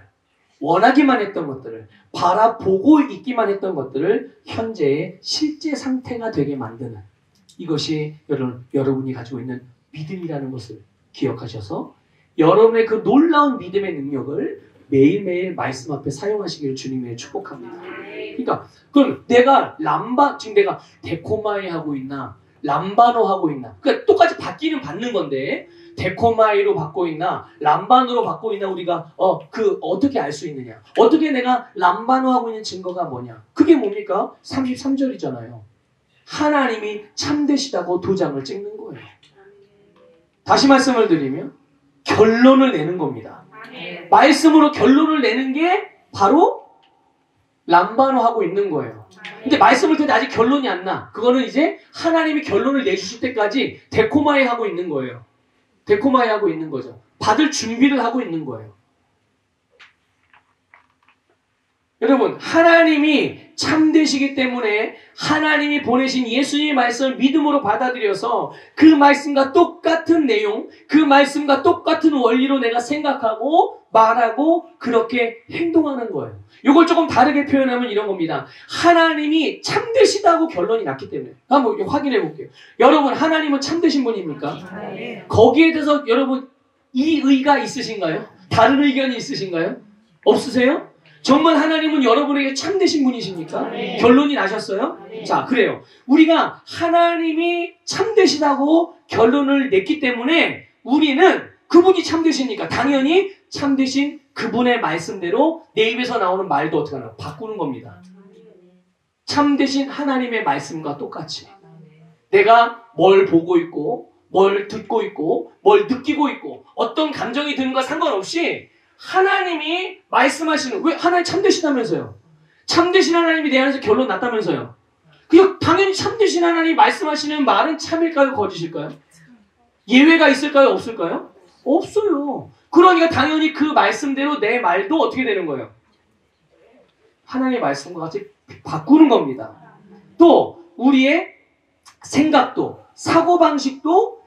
원하기만 했던 것들을, 바라보고 있기만 했던 것들을 현재의 실제 상태가 되게 만드는, 이것이 여러분이 가지고 있는 믿음이라는 것을 기억하셔서 여러분의 그 놀라운 믿음의 능력을 매일매일 말씀 앞에 사용하시기를 주님의 축복합니다. 그러니까 그럼 지금 내가 데코마이 하고 있나, 람바노 하고 있나, 그러니까 똑같이 받기는 받는 건데 데코마이로 받고 있나, 람바노로 받고 있나, 우리가 어떻게 알 수 있느냐? 어떻게 내가 람바노 하고 있는 증거가 뭐냐? 그게 뭡니까? 33절이잖아요. 하나님이 참되시다고 도장을 찍는 거예요. 다시 말씀을 드리면 결론을 내는 겁니다. 말씀으로 결론을 내는 게 바로 람바노 하고 있는 거예요. 근데 말씀을 듣는데 아직 결론이 안 나. 그거는 이제 하나님이 결론을 내주실 때까지 데코마이 하고 있는 거예요. 데코마이 하고 있는 거죠. 받을 준비를 하고 있는 거예요. 여러분, 하나님이 참되시기 때문에 하나님이 보내신 예수님의 말씀을 믿음으로 받아들여서 그 말씀과 똑같은 내용, 그 말씀과 똑같은 원리로 내가 생각하고 말하고 그렇게 행동하는 거예요. 이걸 조금 다르게 표현하면 이런 겁니다. 하나님이 참되시다고 결론이 났기 때문에. 한번 확인해 볼게요. 여러분, 하나님은 참되신 분입니까? 거기에 대해서 여러분 이의가 있으신가요? 다른 의견이 있으신가요? 없으세요? 정말 하나님은 여러분에게 참되신 분이십니까? 네. 결론이 나셨어요? 네. 자, 그래요. 우리가 하나님이 참되시다고 결론을 냈기 때문에 우리는 그분이 참되시니까 당연히 참되신 그분의 말씀대로 내 입에서 나오는 말도 어떻게 하나 바꾸는 겁니다. 참되신 하나님의 말씀과 똑같이 내가 뭘 보고 있고 뭘 듣고 있고 뭘 느끼고 있고 어떤 감정이 드는 것 상관없이 하나님이 말씀하시는, 왜 하나님 참되시다면서요? 참되신 하나님이 내 안에서 결론 났다면서요? 그냥 당연히 참되신 하나님이 말씀하시는 말은 참일까요? 거짓일까요? 예외가 있을까요? 없을까요? 없어요. 그러니까 당연히 그 말씀대로 내 말도 어떻게 되는 거예요? 하나님의 말씀과 같이 바꾸는 겁니다. 또 우리의 생각도 사고방식도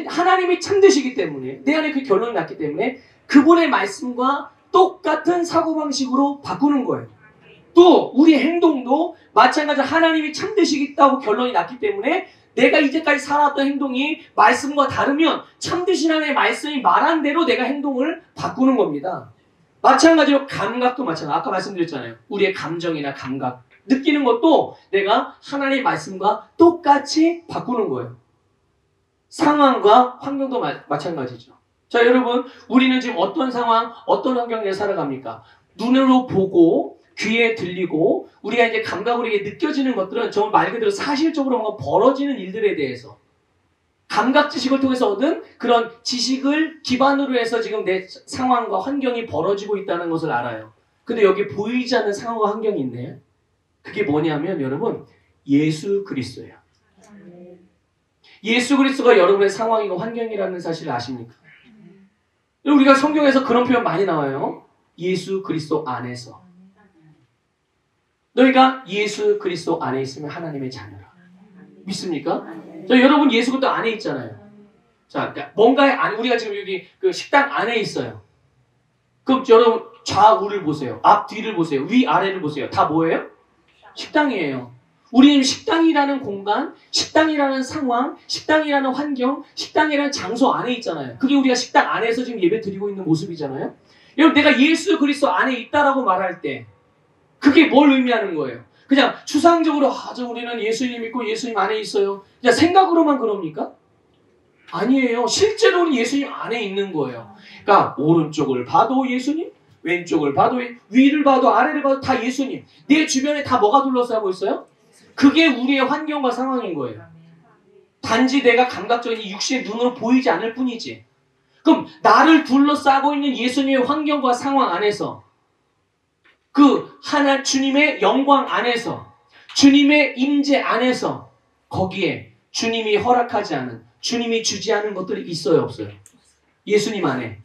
하나님이 참되시기 때문에 내 안에 그 결론이 났기 때문에 그분의 말씀과 똑같은 사고방식으로 바꾸는 거예요. 또 우리의 행동도 마찬가지로 하나님이 참되시겠다고 결론이 났기 때문에 내가 이제까지 살아왔던 행동이 말씀과 다르면 참되신 하나님의 말씀이 말한 대로 내가 행동을 바꾸는 겁니다. 마찬가지로 감각도 마찬가지로 아까 말씀드렸잖아요. 우리의 감정이나 감각 느끼는 것도 내가 하나님의 말씀과 똑같이 바꾸는 거예요. 상황과 환경도 마찬가지죠. 자, 여러분, 우리는 지금 어떤 상황, 어떤 환경에 살아갑니까? 눈으로 보고, 귀에 들리고, 우리가 이제 감각으로 느껴지는 것들은 정말 말 그대로 사실적으로 뭔가 벌어지는 일들에 대해서 감각 지식을 통해서 얻은 그런 지식을 기반으로 해서 지금 내 상황과 환경이 벌어지고 있다는 것을 알아요. 근데 여기 보이지 않는 상황과 환경이 있네요. 그게 뭐냐면 여러분, 예수 그리스도예요. 예수 그리스도가 여러분의 상황이고 환경이라는 사실을 아십니까? 우리가 성경에서 그런 표현 많이 나와요. 예수 그리스도 안에서. 너희가 예수 그리스도 안에 있으면 하나님의 자녀라. 믿습니까? 자, 여러분 예수 그리스도 안에 있잖아요. 자, 뭔가에 우리가 지금 여기 그 식당 안에 있어요. 그럼 여러분 좌우를 보세요. 앞 뒤를 보세요. 위 아래를 보세요. 다 뭐예요? 식당이에요. 우리는 식당이라는 공간, 식당이라는 상황, 식당이라는 환경, 식당이라는 장소 안에 있잖아요. 그게 우리가 식당 안에서 지금 예배 드리고 있는 모습이잖아요. 여러분, 내가 예수 그리스도 안에 있다라고 말할 때 그게 뭘 의미하는 거예요? 그냥 추상적으로 우리는 예수님 믿고 예수님 안에 있어요. 그냥 생각으로만 그럽니까? 아니에요. 실제로는 예수님 안에 있는 거예요. 그러니까 오른쪽을 봐도 예수님, 왼쪽을 봐도 위를 봐도 아래를 봐도 다 예수님. 내 주변에 다 뭐가 둘러싸고 있어요? 그게 우리의 환경과 상황인 거예요. 단지 내가 감각적인 육신의 눈으로 보이지 않을 뿐이지. 그럼 나를 둘러싸고 있는 예수님의 환경과 상황 안에서 그 하나 주님의 영광 안에서 주님의 임재 안에서 거기에 주님이 허락하지 않은 주님이 주지 않은 것들이 있어요, 없어요? 예수님 안에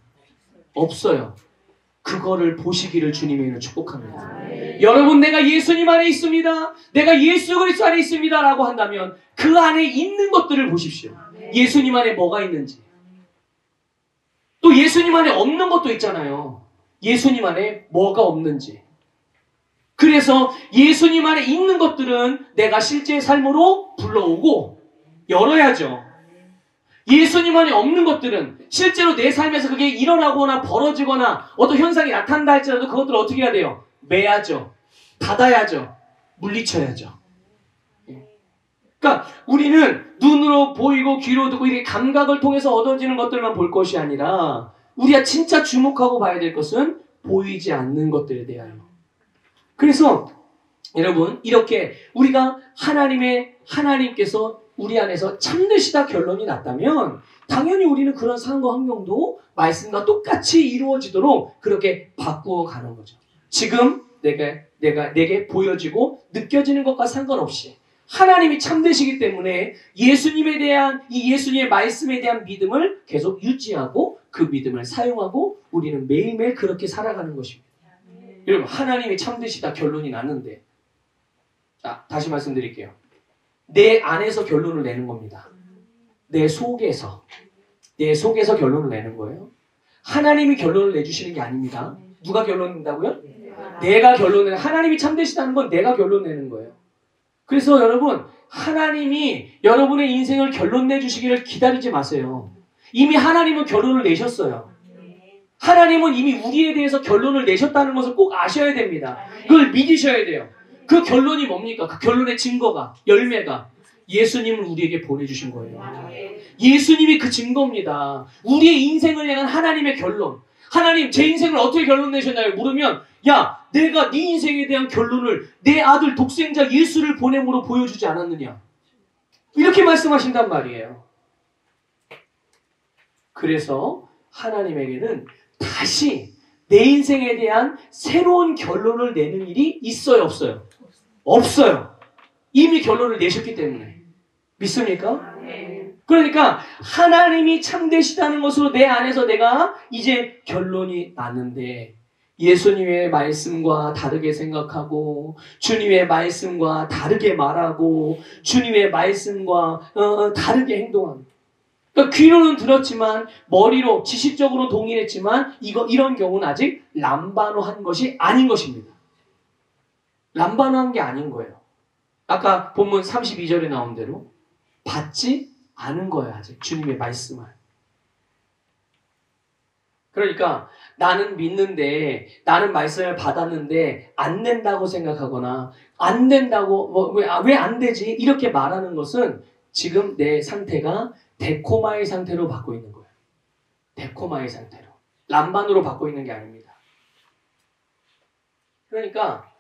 없어요. 그거를 보시기를 주님이 축복합니다. 여러분, 내가 예수님 안에 있습니다. 내가 예수 그리스도 안에 있습니다. 라고 한다면 그 안에 있는 것들을 보십시오. 예수님 안에 뭐가 있는지. 또 예수님 안에 없는 것도 있잖아요. 예수님 안에 뭐가 없는지. 그래서 예수님 안에 있는 것들은 내가 실제 삶으로 불러오고 열어야죠. 예수님 안에 없는 것들은 실제로 내 삶에서 그게 일어나거나 벌어지거나 어떤 현상이 나타난다 할지라도 그것들을 어떻게 해야 돼요? 매야죠. 닫아야죠. 물리쳐야죠. 그러니까 우리는 눈으로 보이고 귀로 듣고 이렇게 감각을 통해서 얻어지는 것들만 볼 것이 아니라 우리가 진짜 주목하고 봐야 될 것은 보이지 않는 것들에 대하여. 그래서 여러분, 이렇게 우리가 하나님께서 우리 안에서 참되시다 결론이 났다면 당연히 우리는 그런 상황과 환경도 말씀과 똑같이 이루어지도록 그렇게 바꾸어 가는 거죠. 지금 내게 보여지고 느껴지는 것과 상관없이 하나님이 참되시기 때문에 예수님에 대한 이 예수님의 말씀에 대한 믿음을 계속 유지하고 그 믿음을 사용하고 우리는 매일매일 그렇게 살아가는 것입니다. 여러분 하나님이 참되시다 결론이 났는데 자 다시 말씀드릴게요. 내 안에서 결론을 내는 겁니다. 내 속에서 결론을 내는 거예요. 하나님이 결론을 내주시는 게 아닙니다. 누가 결론 낸다고요? 내가 결론 내는 하나님이 참되시다는 건 내가 결론 내는 거예요. 그래서 여러분 하나님이 여러분의 인생을 결론 내주시기를 기다리지 마세요. 이미 하나님은 결론을 내셨어요. 하나님은 이미 우리에 대해서 결론을 내셨다는 것을 꼭 아셔야 됩니다. 그걸 믿으셔야 돼요. 그 결론이 뭡니까? 그 결론의 증거가, 열매가 예수님을 우리에게 보내주신 거예요. 예수님이 그 증거입니다. 우리의 인생을 향한 하나님의 결론. 하나님 제 인생을 어떻게 결론 내셨나요? 물으면 야 내가 네 인생에 대한 결론을 내 아들 독생자 예수를 보냄으로 보여주지 않았느냐. 이렇게 말씀하신단 말이에요. 그래서 하나님에게는 다시 내 인생에 대한 새로운 결론을 내는 일이 있어요? 없어요? 없어요. 이미 결론을 내셨기 때문에. 믿습니까? 그러니까 하나님이 참되시다는 것으로 내 안에서 내가 이제 결론이 났는데 예수님의 말씀과 다르게 생각하고 주님의 말씀과 다르게 말하고 주님의 말씀과 다르게 행동합니다. 그러니까 귀로는 들었지만 머리로 지식적으로 동의했지만 이런 경우는 아직 람바노한 것이 아닌 것입니다. 람바노한 게 아닌 거예요. 아까 본문 32절에 나온 대로 받지 않은 거예요. 아직 주님의 말씀을. 그러니까 나는 믿는데 나는 말씀을 받았는데 안 된다고 생각하거나 안 된다고 왜 안 되지? 이렇게 말하는 것은 지금 내 상태가 데코마의 상태로 받고 있는 거예요. 데코마의 상태로. 람반으로 받고 있는 게 아닙니다. 그러니까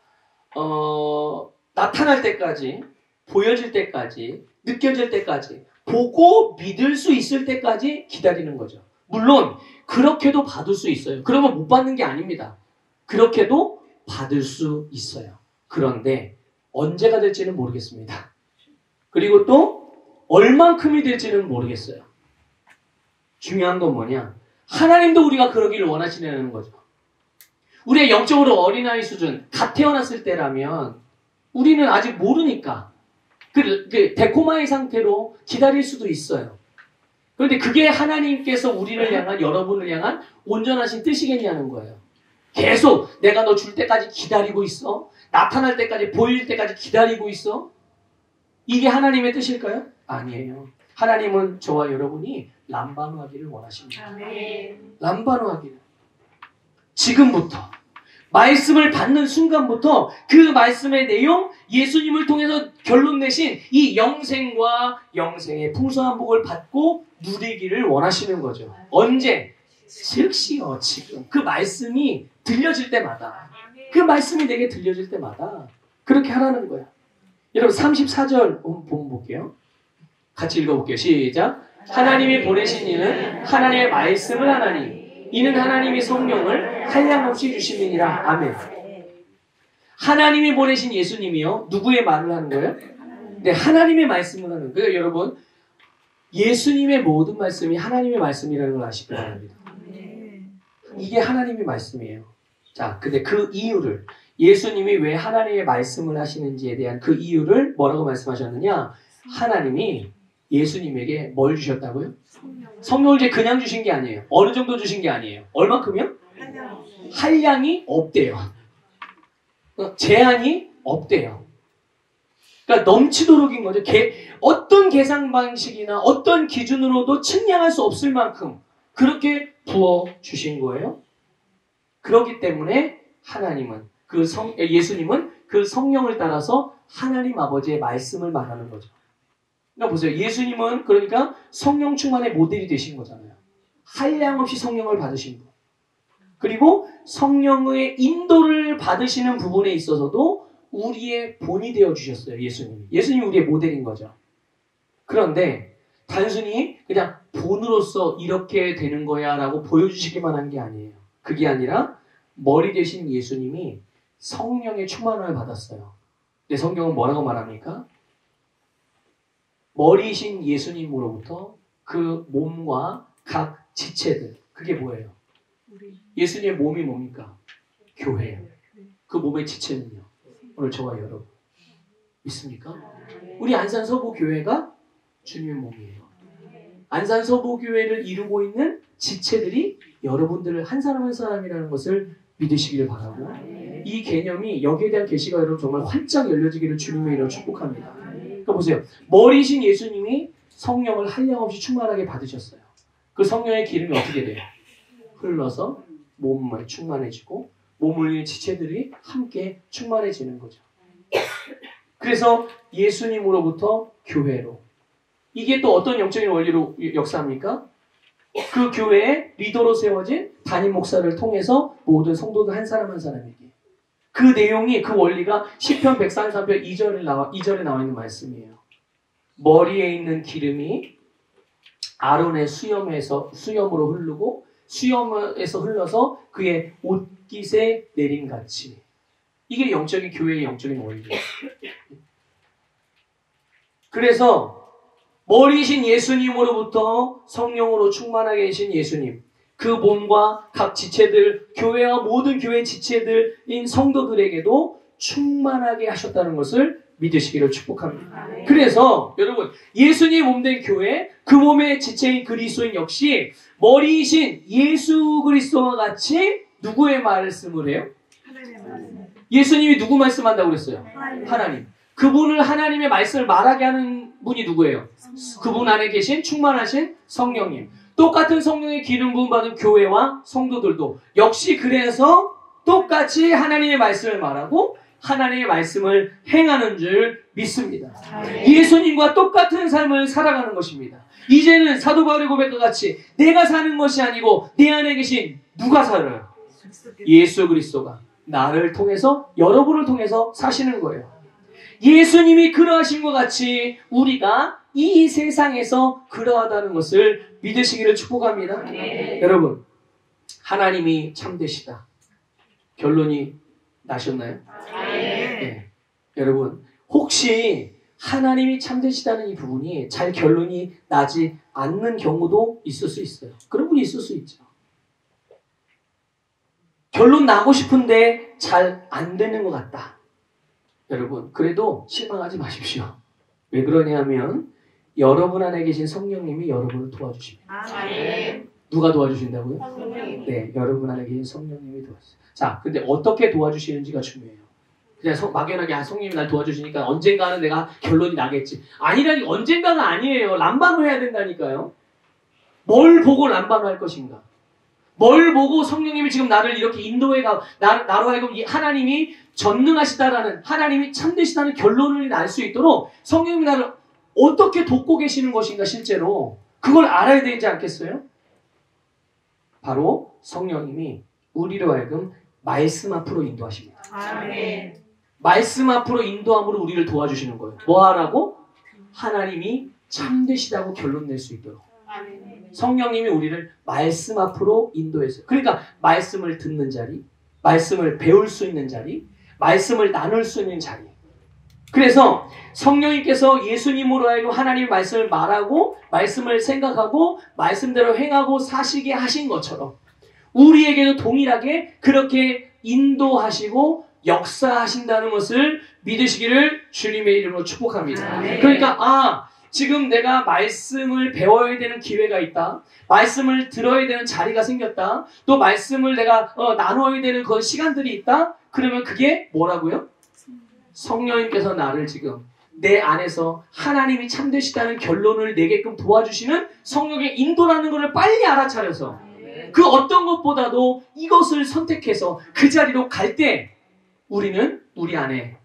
나타날 때까지 보여질 때까지 느껴질 때까지 보고 믿을 수 있을 때까지 기다리는 거죠. 물론 그렇게도 받을 수 있어요. 그러면 못 받는 게 아닙니다. 그렇게도 받을 수 있어요. 그런데 언제가 될지는 모르겠습니다. 그리고 또 얼만큼이 될지는 모르겠어요. 중요한 건 뭐냐? 하나님도 우리가 그러기를 원하시는 거죠. 우리의 영적으로 어린아이 수준, 갓 태어났을 때라면 우리는 아직 모르니까 그 데코마의 상태로 기다릴 수도 있어요. 그런데 그게 하나님께서 우리를 향한, 여러분을 향한 온전하신 뜻이겠냐는 거예요. 계속 내가 너 줄 때까지 기다리고 있어? 나타날 때까지, 보일 때까지 기다리고 있어? 이게 하나님의 뜻일까요? 아니에요. 하나님은 저와 여러분이 람바노하기를 원하십니다. 람바노하기를. 지금부터 말씀을 받는 순간부터 그 말씀의 내용, 예수님을 통해서 결론 내신 이 영생과 영생의 풍성한 복을 받고 누리기를 원하시는 거죠. 언제? 즉시요. 지금. 그 말씀이 들려질 때마다, 그 말씀이 내게 들려질 때마다 그렇게 하라는 거야. 여러분 34절 본문 볼게요. 같이 읽어볼게요. 시작. 하나님이 보내신 이는 하나님의 말씀을 하나니 이는 하나님이 성령을 한량없이 주심이니라. 아멘. 하나님이 보내신 예수님이요. 누구의 말을 하는 거예요? 네, 하나님의 말씀을 하는 거예요. 여러분, 예수님의 모든 말씀이 하나님의 말씀이라는 걸 아시기 바랍니다. 이게 하나님의 말씀이에요. 자, 근데 그 이유를, 예수님이 왜 하나님의 말씀을 하시는지에 대한 그 이유를 뭐라고 말씀하셨느냐? 하나님이 예수님에게 뭘 주셨다고요? 성령을 이제 그냥 주신 게 아니에요. 어느 정도 주신 게 아니에요. 얼마큼이요? 한량이 없대요. 제한이 없대요. 그러니까 넘치도록인 거죠. 어떤 계산 방식이나 어떤 기준으로도 측량할 수 없을 만큼 그렇게 부어주신 거예요. 그렇기 때문에 하나님은 예수님은 그 성령을 따라서 하나님 아버지의 말씀을 말하는 거죠. 그러니까 보세요. 예수님은 그러니까 성령 충만의 모델이 되신 거잖아요. 한량없이 성령을 받으신 분. 그리고 성령의 인도를 받으시는 부분에 있어서도 우리의 본이 되어주셨어요. 예수님이. 예수님이 우리의 모델인 거죠. 그런데 단순히 그냥 본으로서 이렇게 되는 거야 라고 보여주시기만 한 게 아니에요. 그게 아니라 머리 되신 예수님이 성령의 충만을 받았어요. 근데 성경은 뭐라고 말합니까? 머리신 예수님으로부터 그 몸과 각 지체들, 그게 뭐예요? 예수님의 몸이 뭡니까? 교회예요. 그 몸의 지체는요. 오늘 저와 여러분 믿습니까? 우리 안산서부교회가 주님의 몸이에요. 안산서부교회를 이루고 있는 지체들이 여러분들을 한 사람 한 사람이라는 것을 믿으시기를 바라고, 이 개념이 여기에 대한 계시가 여러분 정말 활짝 열려지기를 주님의 이름으로 축복합니다. 그러니까 보세요. 머리신 예수님이 성령을 한량없이 충만하게 받으셨어요. 그 성령의 기름이 어떻게 돼요? 흘러서 몸에 충만해지고 몸을 지체들이 함께 충만해지는 거죠. 그래서 예수님으로부터 교회로, 이게 또 어떤 영적인 원리로 역사합니까? 그 교회의 리더로 세워진 담임 목사를 통해서 모든 성도들 한 사람 한 사람에게, 그 내용이, 그 원리가 시편 133편 2절에 나와 있는 말씀이에요. 머리에 있는 기름이 아론의 수염으로 흐르고 수염에서 흘러서 그의 옷깃에 내림같이. 이게 영적인 교회의 영적인 원리예요. 그래서 머리신 예수님으로부터 성령으로 충만하게 계신 예수님, 그 몸과 각 지체들, 교회와 모든 교회 지체들인 성도들에게도 충만하게 하셨다는 것을 믿으시기를 축복합니다. 그래서 여러분, 예수님 몸된 교회, 그 몸의 지체인 그리스도인 역시 머리이신 예수 그리스도와 같이 누구의 말씀을 해요? 예수님이 누구 말씀한다고 그랬어요? 하나님. 그분을 하나님의 말씀을 말하게 하는 분이 누구예요? 그분 안에 계신 충만하신 성령님. 똑같은 성령의 기름 부음 받은 교회와 성도들도 역시 그래서 똑같이 하나님의 말씀을 말하고 하나님의 말씀을 행하는 줄 믿습니다. 예수님과 똑같은 삶을 살아가는 것입니다. 이제는 사도 바울의 고백과 같이 내가 사는 것이 아니고 내 안에 계신 누가 살아요? 예수 그리스도가 나를 통해서, 여러분을 통해서 사시는 거예요. 예수님이 그러하신 것 같이 우리가 이 세상에서 그러하다는 것을 믿으시기를 축복합니다. 여러분, 하나님이 참되시다. 결론이 나셨나요? 네. 여러분, 혹시 하나님이 참되시다는 이 부분이 잘 결론이 나지 않는 경우도 있을 수 있어요. 그런 분이 있을 수 있죠. 결론 나고 싶은데 잘 안 되는 것 같다. 여러분, 그래도 실망하지 마십시오. 왜 그러냐면 여러분 안에 계신 성령님이 여러분을 도와주십니다. 누가 도와주신다고요? 네, 여러분 안에 계신 성령님이 도와주세요. 자, 근데 어떻게 도와주시는지가 중요해요. 그냥 막연하게 성령님이 날 도와주시니까 언젠가는 내가 결론이 나겠지. 아니라니, 언젠가가 아니에요. 람반을 해야 된다니까요. 뭘 보고 람반을 할 것인가? 뭘 보고 성령님이 지금 나를 이렇게 인도해가 나로 하여금 하나님이 전능하시다라는, 하나님이 참되시다는 결론을 날 수 있도록 성령님이 나를 어떻게 돕고 계시는 것인가, 실제로 그걸 알아야 되지 않겠어요? 바로 성령님이 우리로 하여금 말씀 앞으로 인도하십니다. 아멘. 말씀 앞으로 인도함으로 우리를 도와주시는 거예요. 뭐 하라고? 하나님이 참되시다고 결론 낼 수 있도록. 성령님이 우리를 말씀 앞으로 인도해서, 그러니까 말씀을 듣는 자리, 말씀을 배울 수 있는 자리, 말씀을 나눌 수 있는 자리. 그래서 성령님께서 예수님으로 하여금 하나님의 말씀을 말하고 말씀을 생각하고 말씀대로 행하고 사시게 하신 것처럼 우리에게도 동일하게 그렇게 인도하시고 역사하신다는 것을 믿으시기를 주님의 이름으로 축복합니다. 그러니까 지금 내가 말씀을 배워야 되는 기회가 있다. 말씀을 들어야 되는 자리가 생겼다. 또 말씀을 내가 나눠야 되는 그런 시간들이 있다. 그러면 그게 뭐라고요? 성령님께서 나를 지금 내 안에서 하나님이 참되시다는 결론을 내게끔 도와주시는 성령의 인도라는 것을 빨리 알아차려서 그 어떤 것보다도 이것을 선택해서 그 자리로 갈 때 우리는 우리 안에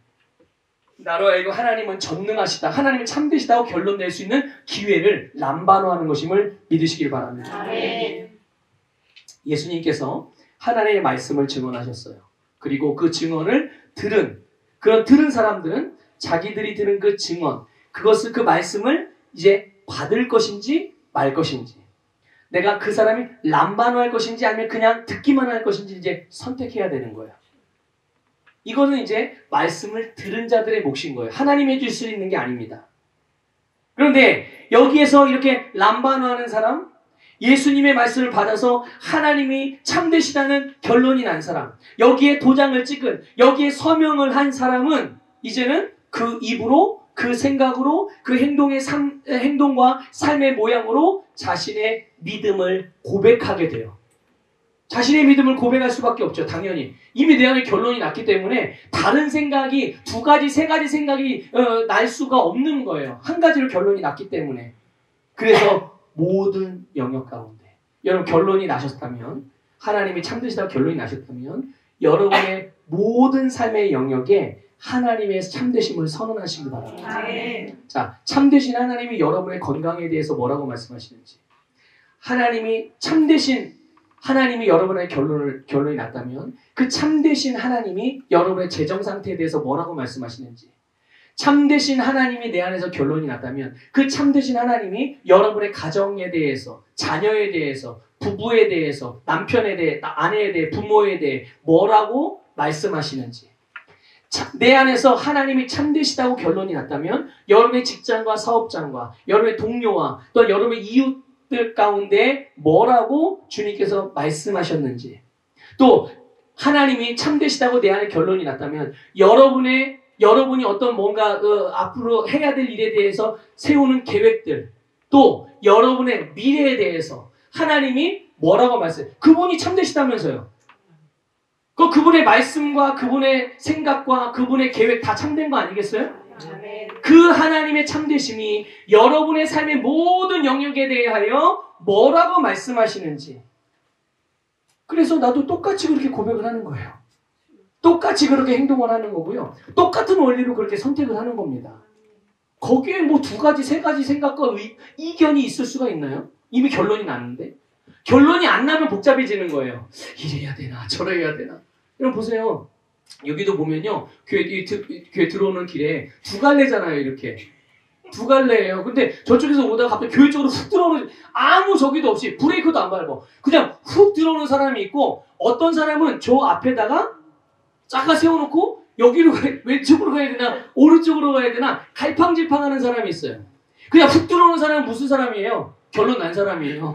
나로 하여금 하나님은 전능하시다, 하나님은 참되시다고 결론 낼 수 있는 기회를 람반화하는 것임을 믿으시길 바랍니다. 아멘. 예수님께서 하나님의 말씀을 증언하셨어요. 그리고 그 증언을 들은 사람들은 자기들이 들은 그 증언, 그 말씀을 이제 받을 것인지 말 것인지, 내가 그 사람이 람반화할 것인지 아니면 그냥 듣기만 할 것인지 이제 선택해야 되는 거예요. 이거는 이제 말씀을 들은 자들의 몫인 거예요. 하나님이 해줄 수 있는 게 아닙니다. 그런데 여기에서 이렇게 람반화하는 사람, 예수님의 말씀을 받아서 하나님이 참되시다는 결론이 난 사람, 여기에 도장을 찍은, 여기에 서명을 한 사람은 이제는 그 입으로, 그 생각으로, 그 행동과 삶의 모양으로 자신의 믿음을 고백하게 돼요. 자신의 믿음을 고백할 수밖에 없죠. 당연히. 이미 내 안에 결론이 났기 때문에 다른 생각이 두 가지, 세 가지 생각이 날 수가 없는 거예요. 한 가지로 결론이 났기 때문에. 그래서 모든 영역 가운데 여러분 결론이 나셨다면, 하나님이 참되시다고 결론이 나셨다면 여러분의 모든 삶의 영역에 하나님의 참되심을 선언하시기 바랍니다. 자, 참되신 하나님이 여러분의 건강에 대해서 뭐라고 말씀하시는지, 하나님이 참되신 하나님이 여러분의 결론이 났다면 그 참되신 하나님이 여러분의 재정 상태에 대해서 뭐라고 말씀하시는지, 참되신 하나님이 내 안에서 결론이 났다면 그 참되신 하나님이 여러분의 가정에 대해서, 자녀에 대해서, 부부에 대해서, 남편에 대해, 아내에 대해, 부모에 대해 뭐라고 말씀하시는지, 내 안에서 하나님이 참되시다고 결론이 났다면 여러분의 직장과 사업장과 여러분의 동료와 또 여러분의 이웃들 가운데 뭐라고 주님께서 말씀하셨는지, 또 하나님이 참되시다고 내 안에 결론이 났다면 여러분이 어떤 뭔가 앞으로 해야 될 일에 대해서 세우는 계획들, 또 여러분의 미래에 대해서 하나님이 뭐라고 말씀해요? 그분이 참되시다면서요. 그분의 말씀과 그분의 생각과 그분의 계획 다 참된 거 아니겠어요? 그 하나님의 참되심이 여러분의 삶의 모든 영역에 대하여 뭐라고 말씀하시는지, 그래서 나도 똑같이 그렇게 고백을 하는 거예요. 똑같이 그렇게 행동을 하는 거고요. 똑같은 원리로 그렇게 선택을 하는 겁니다. 거기에 뭐 두 가지, 세 가지 생각과 이견이 있을 수가 있나요? 이미 결론이 났는데. 결론이 안 나면 복잡해지는 거예요. 이래야 되나 저래야 되나. 여러분 보세요. 여기도 보면요. 교회 들어오는 길에 두 갈래잖아요. 이렇게. 두 갈래예요. 근데 저쪽에서 오다가 갑자기 교회 쪽으로 훅 들어오는, 아무 저기도 없이 브레이크도 안 밟고 그냥 훅 들어오는 사람이 있고, 어떤 사람은 저 앞에다가 쫙 세워놓고 여기로 왼쪽으로 가야 되나 오른쪽으로 가야 되나 갈팡질팡하는 사람이 있어요. 그냥 훅 들어오는 사람은 무슨 사람이에요? 결론 난 사람이에요.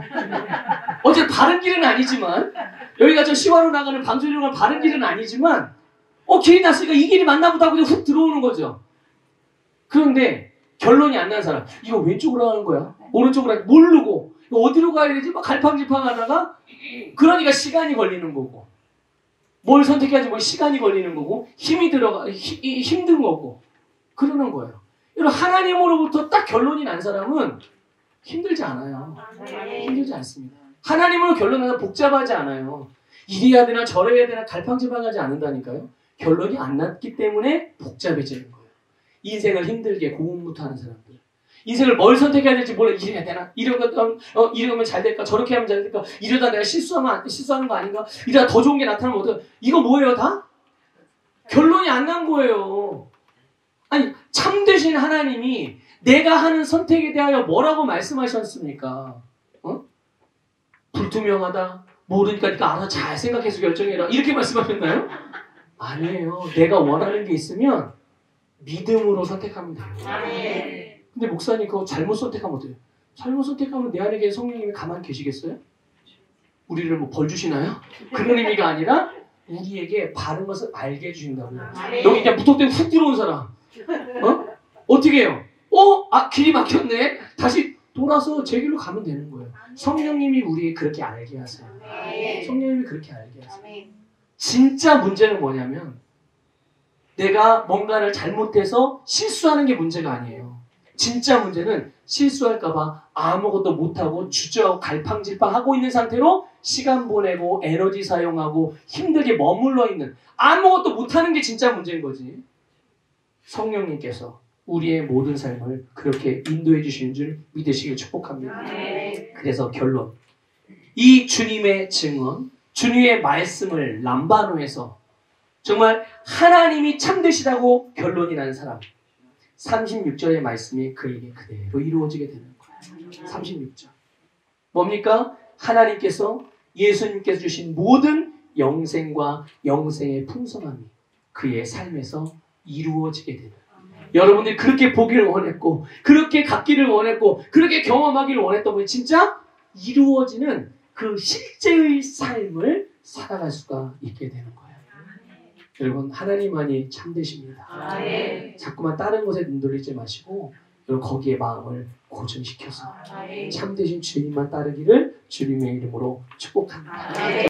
어제 바른 길은 아니지만, 여기가 저 시화로 나가는 방주리로 가는 바른 길은 아니지만 길이 났으니까 이 길이 맞나 보다 하고 훅 들어오는 거죠. 그런데 결론이 안 난 사람, 이거 왼쪽으로 가는 거야? 오른쪽으로 가야 모르고 이거 어디로 가야 되지? 막 갈팡질팡하다가, 그러니까 시간이 걸리는 거고, 뭘 선택해야지 뭐 시간이 걸리는 거고, 힘든 거고, 그러는 거예요. 여러분, 하나님으로부터 딱 결론이 난 사람은 힘들지 않아요. 힘들지 않습니다. 하나님으로 결론나서 복잡하지 않아요. 이래야 되나 저래야 되나 갈팡질팡하지 않는다니까요. 결론이 안 났기 때문에 복잡해지는 거예요. 인생을 힘들게 고군분투하는 사람들. 인생을 뭘 선택해야 될지 몰라. 이래야 되나? 이러면 잘 될까? 저렇게 하면 잘 될까? 이러다 내가 실수하는 거 아닌가? 이러다 더 좋은 게 나타나면 어떡해? 이거 뭐예요 다? 결론이 안 난 거예요. 아니, 참되신 하나님이 내가 하는 선택에 대하여 뭐라고 말씀하셨습니까? 불투명하다, 모르니까 네가 알아서 잘 생각해서 결정해라, 이렇게 말씀하셨나요? 아니에요. 내가 원하는 게 있으면 믿음으로 선택하면 돼요. 근데 목사님 그거 잘못 선택하면 어때요? 잘못 선택하면 내 안에 계신 성령님이 가만히 계시겠어요? 우리를 뭐 벌 주시나요? 그런 의미가 아니라 우리에게 바른 것을 알게 해주신다고요. 여기 그냥 무턱대고 훅 들어온 사람, 어떻게 해요? 길이 막혔네. 다시 돌아서 제 길로 가면 되는 거예요. 성령님이 우리에게 그렇게 알게 하세요. 성령님이 그렇게 알게 하세요. 진짜 문제는 뭐냐면, 내가 뭔가를 잘못해서 실수하는 게 문제가 아니에요. 진짜 문제는 실수할까봐 아무것도 못하고 주저하고 갈팡질팡하고 있는 상태로 시간 보내고 에너지 사용하고 힘들게 머물러 있는, 아무것도 못하는 게 진짜 문제인 거지. 성령님께서 우리의 모든 삶을 그렇게 인도해 주시는 줄 믿으시길 축복합니다. 그래서 결론, 이 주님의 증언, 주님의 말씀을 람바노에서 정말 하나님이 참되시다고 결론이 난 사람, 36절의 말씀이 그에게 그대로 이루어지게 되는 거예요. 36절 뭡니까? 하나님께서, 예수님께서 주신 모든 영생과 영생의 풍성함이 그의 삶에서 이루어지게 되는, 여러분들이 그렇게 보기를 원했고, 그렇게 갖기를 원했고, 그렇게 경험하기를 원했던 분이 진짜 이루어지는 그 실제의 삶을 살아갈 수가 있게 되는 거예요. 여러분, 하나님만이 참되십니다. 자꾸만 다른 것에 눈돌리지 마시고 여러분, 거기에 마음을 고정시켜서 참되신 주님만 따르기를 주님의 이름으로 축복합니다.